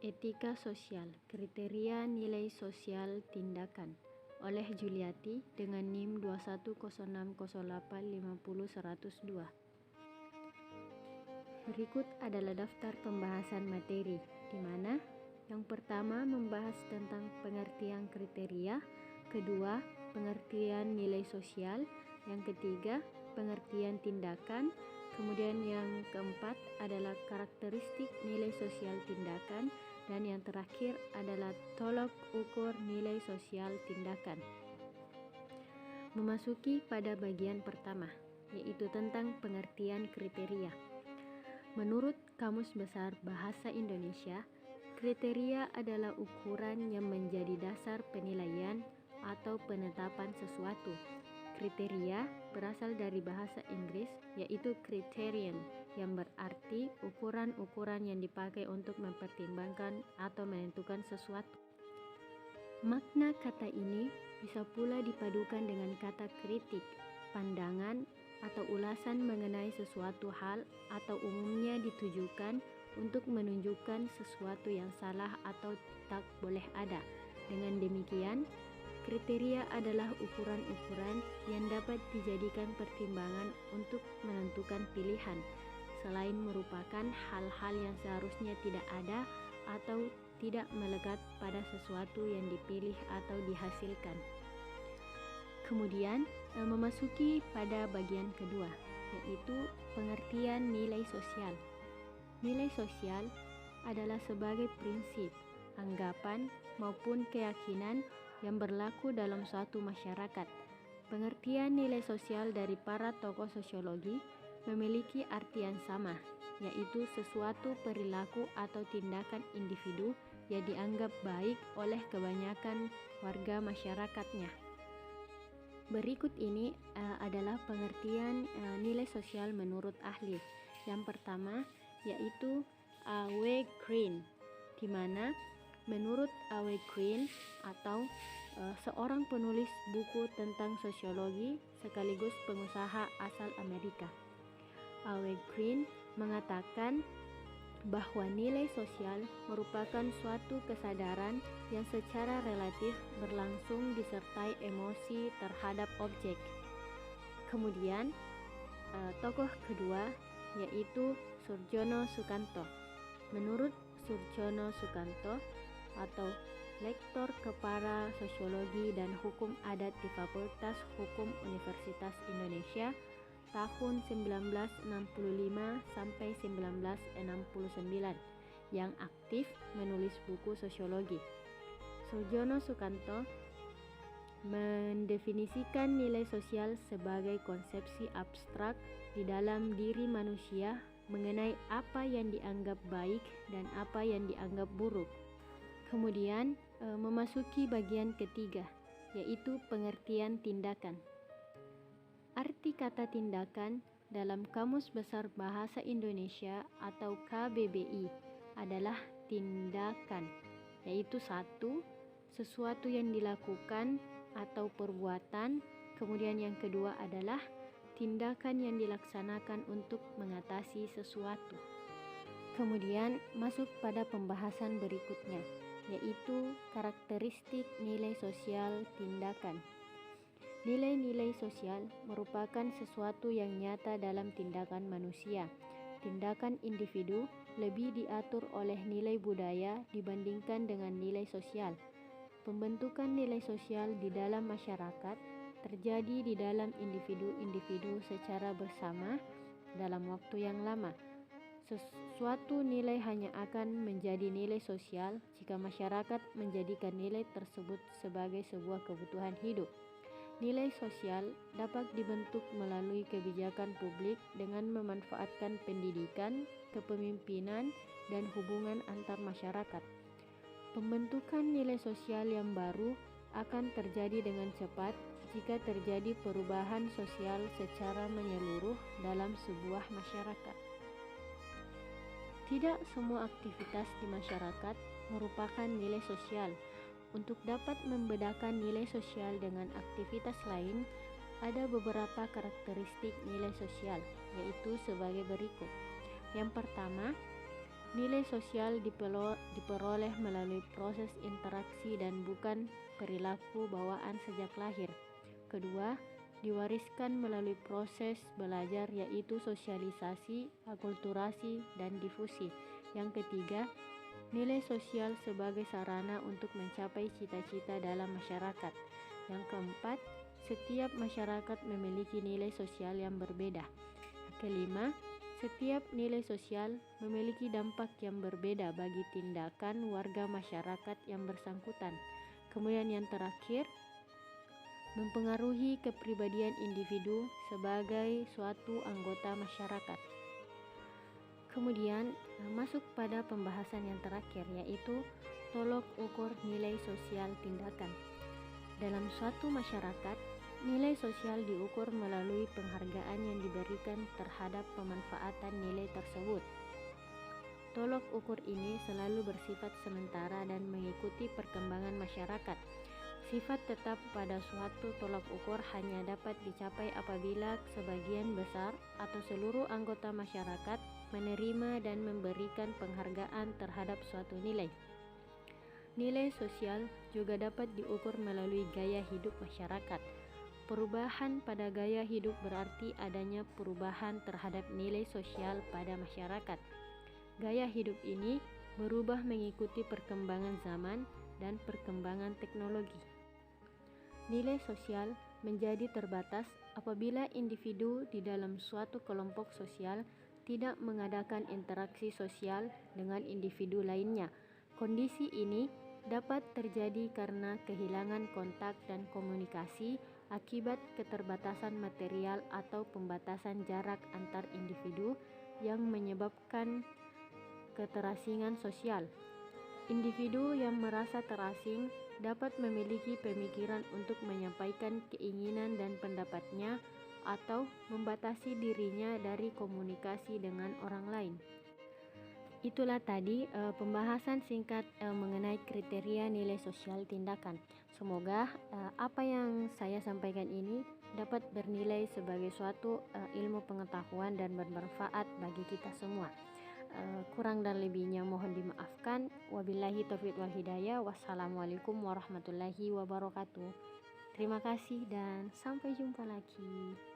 Etika Sosial, Kriteria Nilai Sosial Tindakan oleh Juliati dengan NIM 21060850102. Berikut adalah daftar pembahasan materi, di mana yang pertama membahas tentang pengertian kriteria, kedua pengertian nilai sosial, yang ketiga pengertian tindakan, kemudian yang keempat adalah karakteristik nilai sosial tindakan, dan yang terakhir adalah tolok ukur nilai sosial tindakan. Memasuki pada bagian pertama, yaitu tentang pengertian kriteria. Menurut Kamus Besar Bahasa Indonesia, kriteria adalah ukuran yang menjadi dasar penilaian atau penetapan sesuatu. Kriteria berasal dari bahasa Inggris, yaitu criterion, yang berarti ukuran-ukuran yang dipakai untuk mempertimbangkan atau menentukan sesuatu. Makna kata ini bisa pula dipadukan dengan kata kritik, pandangan, atau ulasan mengenai sesuatu hal, atau umumnya ditujukan untuk menunjukkan sesuatu yang salah atau tak boleh ada. Dengan demikian, kriteria adalah ukuran-ukuran yang dapat dijadikan pertimbangan untuk menentukan pilihan, selain merupakan hal-hal yang seharusnya tidak ada atau tidak melekat pada sesuatu yang dipilih atau dihasilkan. Kemudian memasuki pada bagian kedua, yaitu pengertian nilai sosial. Nilai sosial adalah sebagai prinsip, anggapan, maupun keyakinan yang berlaku dalam suatu masyarakat. Pengertian nilai sosial dari para tokoh sosiologi memiliki arti yang sama, yaitu sesuatu perilaku atau tindakan individu yang dianggap baik oleh kebanyakan warga masyarakatnya. Berikut ini adalah pengertian nilai sosial menurut ahli. Yang pertama yaitu A.W. Green, di mana menurut A.W. Green atau seorang penulis buku tentang sosiologi sekaligus pengusaha asal Amerika, A.W. Green mengatakan bahwa nilai sosial merupakan suatu kesadaran yang secara relatif berlangsung disertai emosi terhadap objek. Kemudian tokoh kedua yaitu Surjono Sukanto. Menurut Surjono Sukanto atau Lektor Kepala Sosiologi dan Hukum Adat di Fakultas Hukum Universitas Indonesia tahun 1965 sampai 1969, yang aktif menulis buku sosiologi. Surjono Sukanto mendefinisikan nilai sosial sebagai konsepsi abstrak di dalam diri manusia mengenai apa yang dianggap baik dan apa yang dianggap buruk. Kemudian memasuki bagian ketiga, yaitu pengertian tindakan. Arti kata tindakan dalam Kamus Besar Bahasa Indonesia atau KBBI adalah tindakan, yaitu satu, sesuatu yang dilakukan atau perbuatan. Kemudian yang kedua adalah tindakan yang dilaksanakan untuk mengatasi sesuatu. Kemudian masuk pada pembahasan berikutnya, yaitu karakteristik nilai sosial tindakan. Nilai-nilai sosial merupakan sesuatu yang nyata dalam tindakan manusia. Tindakan individu lebih diatur oleh nilai budaya dibandingkan dengan nilai sosial. Pembentukan nilai sosial di dalam masyarakat terjadi di dalam individu-individu secara bersama dalam waktu yang lama. Sesuatu nilai hanya akan menjadi nilai sosial jika masyarakat menjadikan nilai tersebut sebagai sebuah kebutuhan hidup. Nilai sosial dapat dibentuk melalui kebijakan publik dengan memanfaatkan pendidikan, kepemimpinan, dan hubungan antar masyarakat. Pembentukan nilai sosial yang baru akan terjadi dengan cepat jika terjadi perubahan sosial secara menyeluruh dalam sebuah masyarakat. Tidak semua aktivitas di masyarakat merupakan nilai sosial. Untuk dapat membedakan nilai sosial dengan aktivitas lain, ada beberapa karakteristik nilai sosial, yaitu sebagai berikut. Yang pertama, Nilai sosial diperoleh melalui proses interaksi dan bukan perilaku bawaan sejak lahir. Kedua, diwariskan melalui proses belajar yaitu sosialisasi, akulturasi, dan difusi. Yang ketiga, nilai sosial sebagai sarana untuk mencapai cita-cita dalam masyarakat. Yang keempat, setiap masyarakat memiliki nilai sosial yang berbeda. Kelima, setiap nilai sosial memiliki dampak yang berbeda bagi tindakan warga masyarakat yang bersangkutan. Kemudian yang terakhir, mempengaruhi kepribadian individu sebagai suatu anggota masyarakat. Kemudian masuk pada pembahasan yang terakhir, yaitu tolok ukur nilai sosial tindakan. Dalam suatu masyarakat, nilai sosial diukur melalui penghargaan yang diberikan terhadap pemanfaatan nilai tersebut. Tolok ukur ini selalu bersifat sementara dan mengikuti perkembangan masyarakat. Sifat tetap pada suatu tolok ukur hanya dapat dicapai apabila sebagian besar atau seluruh anggota masyarakat menerima dan memberikan penghargaan terhadap suatu nilai. Nilai sosial juga dapat diukur melalui gaya hidup masyarakat. Perubahan pada gaya hidup berarti adanya perubahan terhadap nilai sosial pada masyarakat. Gaya hidup ini berubah mengikuti perkembangan zaman dan perkembangan teknologi. Nilai sosial menjadi terbatas apabila individu di dalam suatu kelompok sosial tidak mengadakan interaksi sosial dengan individu lainnya. Kondisi ini dapat terjadi karena kehilangan kontak dan komunikasi akibat keterbatasan material atau pembatasan jarak antar individu yang menyebabkan keterasingan sosial. Individu yang merasa terasing dapat memiliki pemikiran untuk menyampaikan keinginan dan pendapatnya atau membatasi dirinya dari komunikasi dengan orang lain. Itulah tadi pembahasan singkat mengenai kriteria nilai sosial tindakan. Semoga apa yang saya sampaikan ini dapat bernilai sebagai suatu ilmu pengetahuan dan bermanfaat bagi kita semua. Kurang dan lebihnya mohon dimaafkan. Wabillahi taufiq wal hidayah. Wassalamualaikum warahmatullahi wabarakatuh. Terima kasih dan sampai jumpa lagi.